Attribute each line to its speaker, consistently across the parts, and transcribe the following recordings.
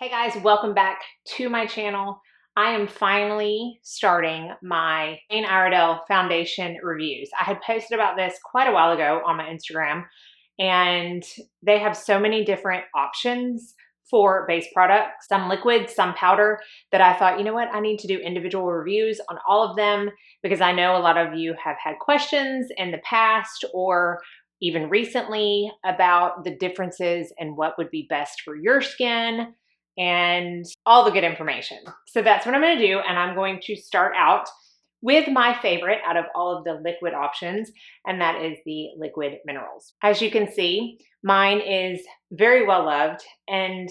Speaker 1: Hey guys, welcome back to my channel. I am finally starting my iredale foundation reviews. I had posted about this quite a while ago on my Instagram, and they have so many different options for base products, some liquid, some powder, that I thought, you know what, I need to do individual reviews on all of them because I know a lot of you have had questions in the past or even recently about the differences and what would be best for your skin and all the good information. So that's what I'm going to do, and I'm going to start out with my favorite out of all of the liquid options, and that is the Liquid Minerals. As you can see, mine is very well loved, and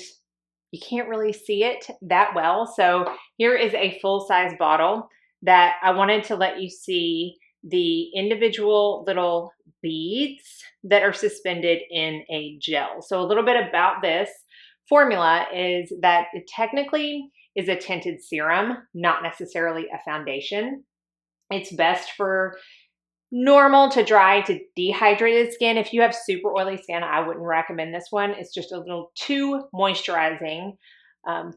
Speaker 1: you can't really see it that well. So here is a full-size bottle that I wanted to let you see the individual little beads that are suspended in a gel. So a little bit about this formula is that it technically is a tinted serum, not necessarily a foundation. It's best for normal to dry to dehydrated skin. If you have super oily skin, I wouldn't recommend this one. It's just a little too moisturizing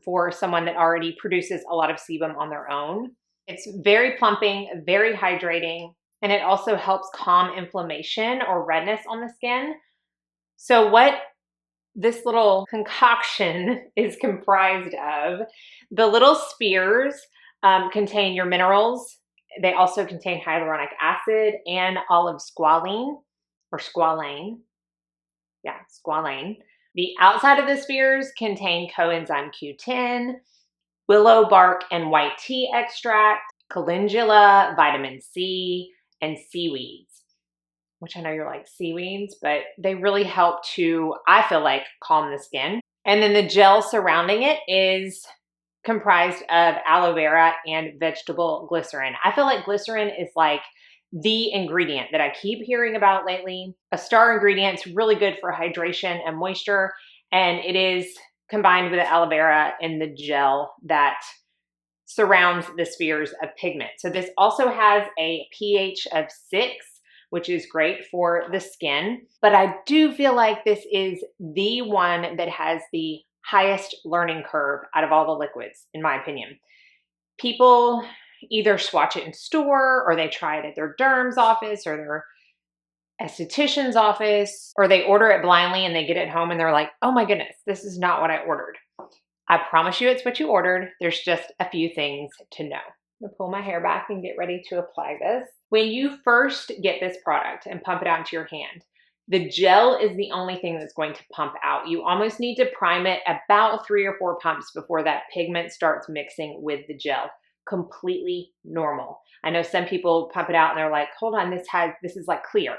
Speaker 1: for someone that already produces a lot of sebum on their own. It's very plumping, very hydrating, and it also helps calm inflammation or redness on the skin. So what this little concoction is comprised of, the little spheres contain your minerals. They also contain hyaluronic acid and olive squalene, or squalane. Yeah, squalane. The outside of the spheres contain coenzyme Q10, willow bark and white tea extract, calendula, vitamin C, and seaweeds, which I know you're like, seaweeds, but they really help to, I feel like, calm the skin. And then the gel surrounding it is comprised of aloe vera and vegetable glycerin. I feel like glycerin is like the ingredient that I keep hearing about lately. A star ingredient. It's really good for hydration and moisture, and it is combined with the aloe vera in the gel that surrounds the spheres of pigment. So this also has a pH of 6, which is great for the skin. But I do feel like this is the one that has the highest learning curve out of all the liquids, in my opinion. People either swatch it in store, or they try it at their derm's office or their esthetician's office, or they order it blindly and they get it home and they're like, oh my goodness, this is not what I ordered. I promise you it's what you ordered. There's just a few things to know. I'm gonna pull my hair back and get ready to apply this. When you first get this product and pump it out into your hand, the gel is the only thing that's going to pump out. You almost need to prime it about 3 or 4 pumps before that pigment starts mixing with the gel. Completely normal. I know some people pump it out and they're like, hold on, this is like clear.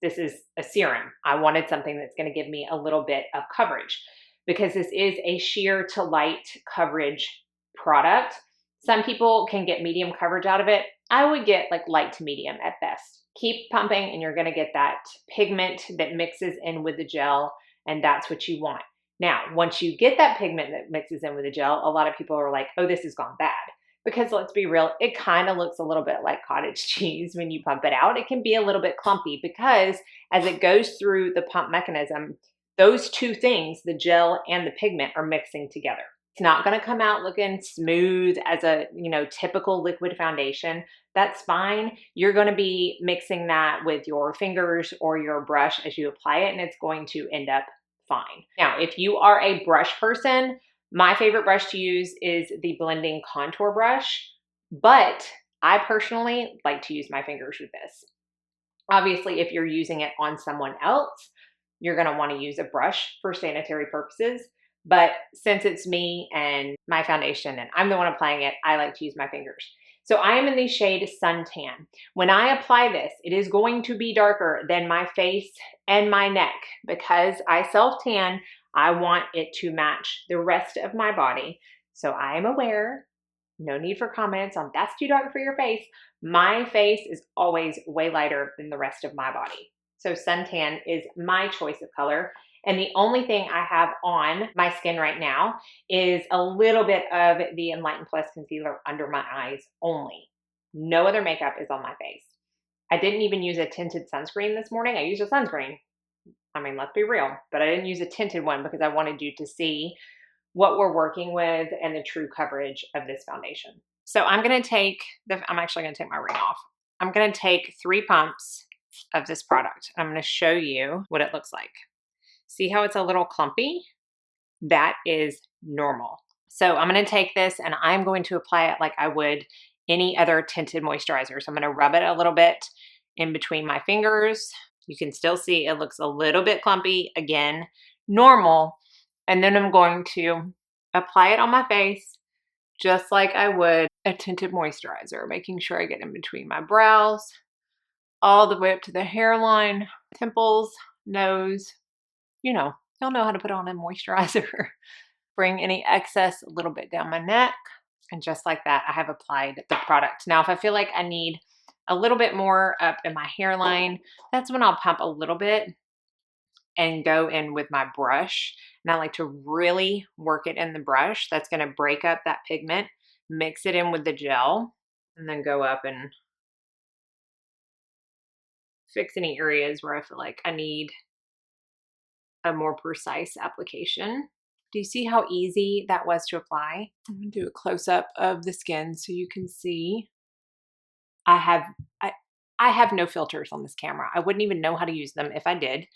Speaker 1: This is a serum. I wanted something that's gonna give me a little bit of coverage, because this is a sheer to light coverage product. Some people can get medium coverage out of it. I would get like light to medium at best. Keep pumping and you're gonna get that pigment that mixes in with the gel, and that's what you want. Now, once you get that pigment that mixes in with the gel, a lot of people are like, oh, this has gone bad. Because let's be real, it kind of looks a little bit like cottage cheese when you pump it out. It can be a little bit clumpy because as it goes through the pump mechanism, those two things, the gel and the pigment, are mixing together. It's not going to come out looking smooth as a, typical liquid foundation. That's fine. You're going to be mixing that with your fingers or your brush as you apply it, and it's going to end up fine. Now, if you are a brush person, my favorite brush to use is the blending contour brush, but I personally like to use my fingers with this. Obviously, if you're using it on someone else, you're going to want to use a brush for sanitary purposes. But since it's me and my foundation and I'm the one applying it, I like to use my fingers. So I am in the shade Suntan. When I apply this, it is going to be darker than my face and my neck because I self-tan. I want it to match the rest of my body. So I am aware, no need for comments on that's too dark for your face. My face is always way lighter than the rest of my body. So suntan is my choice of color. And the only thing I have on my skin right now is a little bit of the Enlighten Plus concealer under my eyes only. No other makeup is on my face. I didn't even use a tinted sunscreen this morning. I used a sunscreen. I mean, let's be real, but I didn't use a tinted one because I wanted you to see what we're working with and the true coverage of this foundation. So I'm actually going to take my ring off. I'm going to take 3 pumps of this product. I'm going to show you what it looks like. See how it's a little clumpy? That is normal. So I'm going to take this and I'm going to apply it like I would any other tinted moisturizer. So I'm going to rub it a little bit in between my fingers. You can still see it looks a little bit clumpy. Again, normal. And then I'm going to apply it on my face just like I would a tinted moisturizer, making sure I get in between my brows, all the way up to the hairline, temples, nose. You know, y'all know how to put on a moisturizer. Bring any excess a little bit down my neck. And just like that, I have applied the product. Now, if I feel like I need a little bit more up in my hairline, that's when I'll pump a little bit and go in with my brush. And I like to really work it in the brush. That's going to break up that pigment, mix it in with the gel, and then go up and fix any areas where I feel like I need a more precise application. Do you see how easy that was to apply? I'm going to do a close-up of the skin so you can see. I have no filters on this camera. I wouldn't even know how to use them if I did.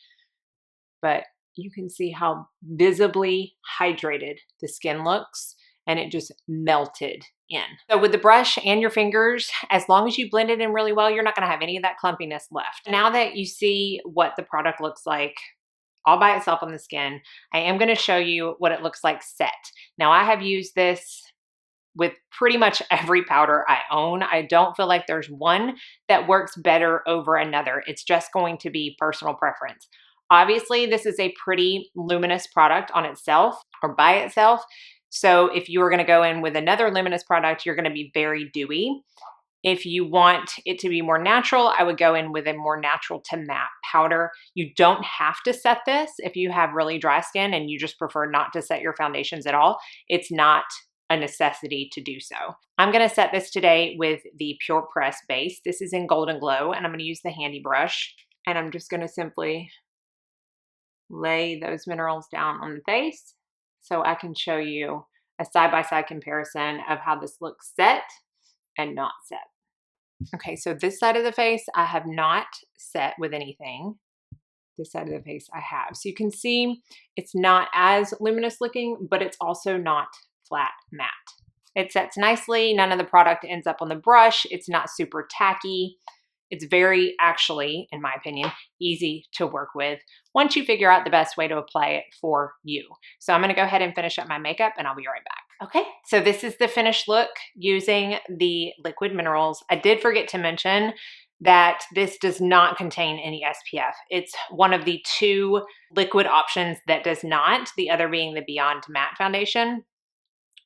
Speaker 1: But you can see how visibly hydrated the skin looks, and it just melted in. So with the brush and your fingers, as long as you blend it in really well, you're not going to have any of that clumpiness left. Now that you see what the product looks like all by itself on the skin, I am going to show you what it looks like set. Now, I have used this with pretty much every powder I own. I don't feel like there's one that works better over another. It's just going to be personal preference. Obviously, this is a pretty luminous product on itself or by itself. So if you are going to go in with another luminous product, you're going to be very dewy. If you want it to be more natural, I would go in with a more natural to matte powder. You don't have to set this if you have really dry skin and you just prefer not to set your foundations at all. It's not a necessity to do so. I'm going to set this today with the Pure Press base. This is in Golden Glow, and I'm going to use the handy brush. And I'm just going to simply lay those minerals down on the face so I can show you a side-by-side comparison of how this looks set and not set. Okay, so this side of the face, I have not set with anything. This side of the face I have. So you can see it's not as luminous looking, but it's also not flat matte. It sets nicely. None of the product ends up on the brush. It's not super tacky. It's very, actually, in my opinion, easy to work with once you figure out the best way to apply it for you. So I'm going to go ahead and finish up my makeup and I'll be right back. Okay, so this is the finished look using the Liquid Minerals. I did forget to mention that this does not contain any SPF. It's one of the 2 liquid options that does not, the other being the Beyond Matte Foundation.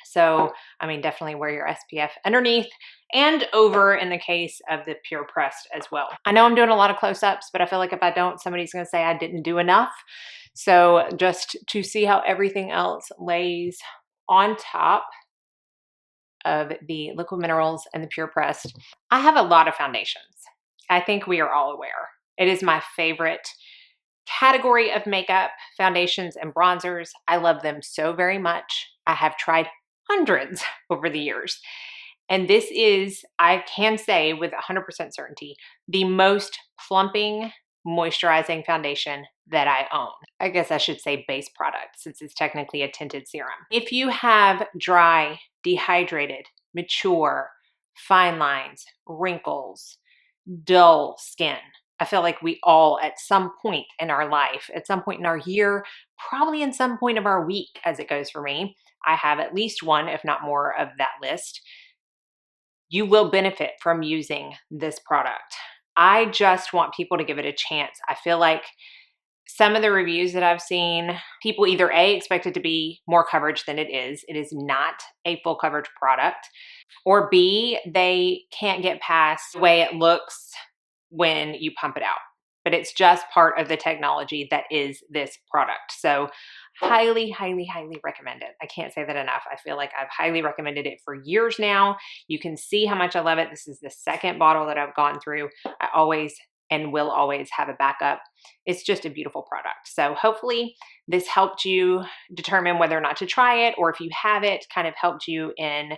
Speaker 1: So, I mean, definitely wear your SPF underneath and over in the case of the Pure Pressed as well. I know I'm doing a lot of close-ups, but I feel like if I don't, somebody's going to say I didn't do enough. So just to see how everything else lays on top of the Liquid Minerals and the Pure Pressed, I have a lot of foundations. I think we are all aware. It is my favorite category of makeup, foundations and bronzers. I love them so very much. I have tried hundreds over the years. And this is, I can say with 100% certainty, the most plumping, moisturizing foundation that I own. I guess I should say base product since it's technically a tinted serum. If you have dry, dehydrated, mature, fine lines, wrinkles, dull skin, I feel like we all at some point in our life, at some point in our year, probably in some point of our week as it goes for me, I have at least one, if not more, of that list. You will benefit from using this product. I just want people to give it a chance. I feel like some of the reviews that I've seen, people either A, expect it to be more coverage than it is. It is not a full coverage product. Or B, they can't get past the way it looks when you pump it out. But it's just part of the technology that is this product. So highly, highly, highly recommend it. I can't say that enough. I feel like I've highly recommended it for years now. You can see how much I love it. This is the second bottle that I've gone through. I always and will always have a backup. It's just a beautiful product. So hopefully this helped you determine whether or not to try it, or if you have it, kind of helped you in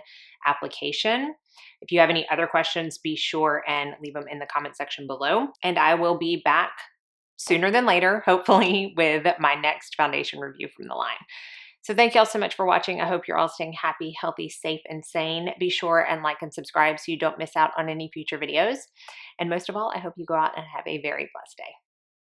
Speaker 1: application. If you have any other questions, be sure and leave them in the comment section below. And I will be back sooner than later, hopefully, with my next foundation review from the line. So thank y'all so much for watching. I hope you're all staying happy, healthy, safe, and sane. Be sure and like and subscribe so you don't miss out on any future videos. And most of all, I hope you go out and have a very blessed day.